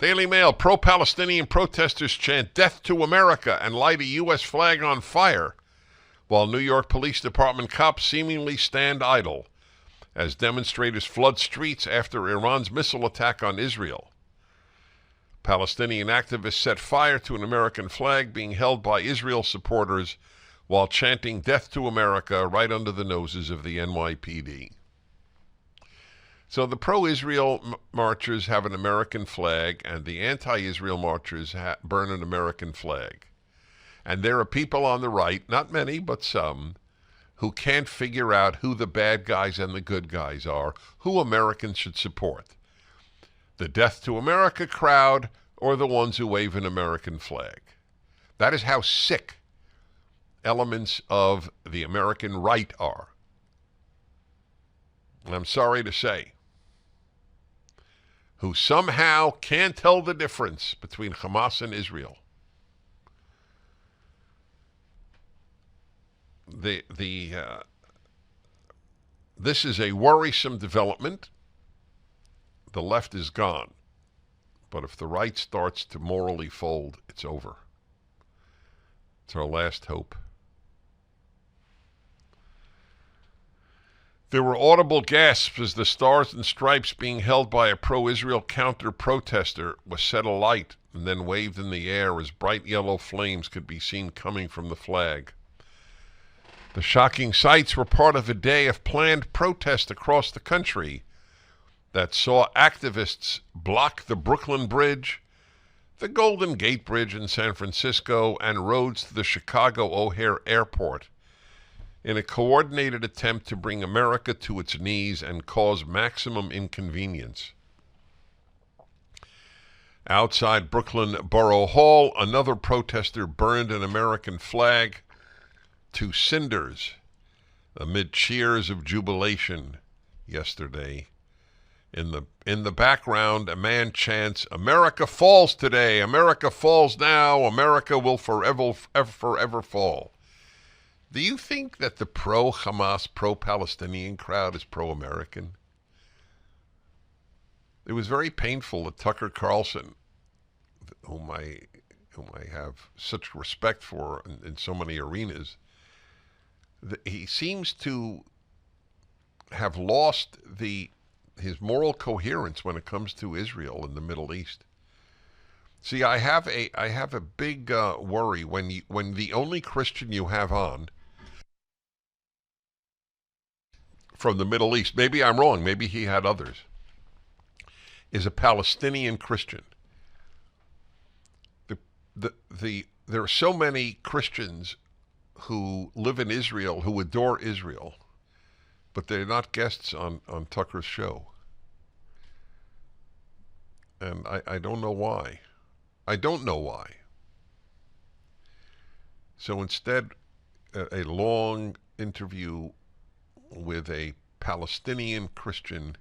Daily Mail, pro-Palestinian protesters chant death to America and light a U.S. flag on fire, while New York Police Department cops seemingly stand idle as demonstrators flood streets after Iran's missile attack on Israel. Palestinian activists set fire to an American flag being held by Israel supporters while chanting death to America right under the noses of the NYPD. So the pro-Israel marchers have an American flag, and the anti-Israel marchers burn an American flag. And there are people on the right, not many, but some, who can't figure out who the bad guys and the good guys are, who Americans should support. The Death to America crowd or the ones who wave an American flag. That is how sick elements of the American right are. And I'm sorry to say, who somehow can't tell the difference between Hamas and Israel. This is a worrisome development. The left is gone. But if the right starts to morally fold, it's over. It's our last hope. There were audible gasps as the Stars and Stripes being held by a pro-Israel counter-protester was set alight and then waved in the air as bright yellow flames could be seen coming from the flag. The shocking sights were part of a day of planned protest across the country that saw activists block the Brooklyn Bridge, the Golden Gate Bridge in San Francisco, and roads to the Chicago O'Hare Airport in a coordinated attempt to bring America to its knees and cause maximum inconvenience. Outside Brooklyn Borough Hall, another protester burned an American flag to cinders amid cheers of jubilation yesterday. In the background, a man chants, "America falls today, America falls now, America will forever fall." Do you think that the pro-Hamas, pro-Palestinian crowd is pro-American? It was very painful that Tucker Carlson, whom I have such respect for in so many arenas, he seems to have lost his moral coherence when it comes to Israel and the Middle East. See, I have a big worry when the only Christian you have on from the Middle East, maybe I'm wrong, maybe he had others, is a Palestinian Christian. There are so many Christians who live in Israel, who adore Israel, but they're not guests on Tucker's show. And I don't know why. I don't know why. So instead, a long interview with a Palestinian Christian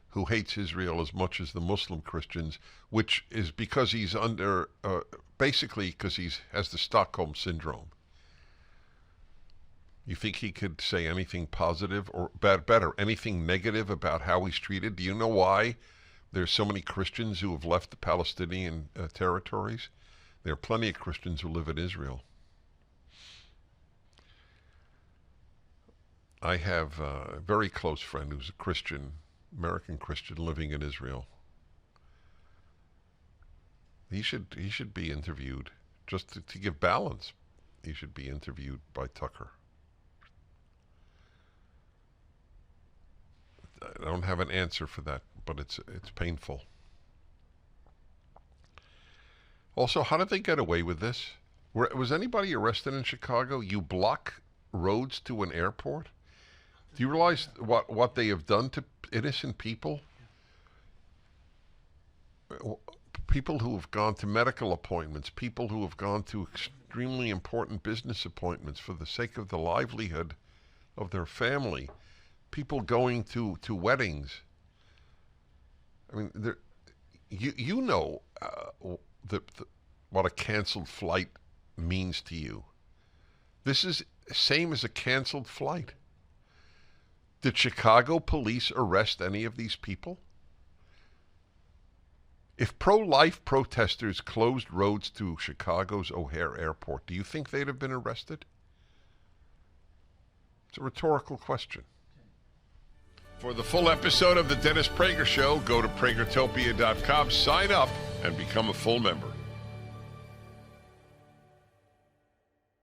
who hates Israel as much as the Muslim Christians, which is because he's basically because he has the Stockholm Syndrome. You think he could say anything positive or better, anything negative about how he's treated? Do you know why there's so many Christians who have left the Palestinian territories? There are plenty of Christians who live in Israel. I have a very close friend who's a Christian, American Christian, living in Israel. He should be interviewed just to give balance. He should be interviewed by Tucker. I don't have an answer for that, but it's painful. Also, how did they get away with this? Was anybody arrested in Chicago? You block roads to an airport? Do you realize what they have done to innocent people? People who have gone to medical appointments, people who have gone to extremely important business appointments for the sake of the livelihood of their family. People going to weddings. I mean, you know what a canceled flight means to you. This is the same as a canceled flight. Did Chicago police arrest any of these people? If pro-life protesters closed roads to Chicago's O'Hare Airport, do you think they'd have been arrested? It's a rhetorical question. For the full episode of the Dennis Prager Show, go to pragertopia.com, sign up, and become a full member.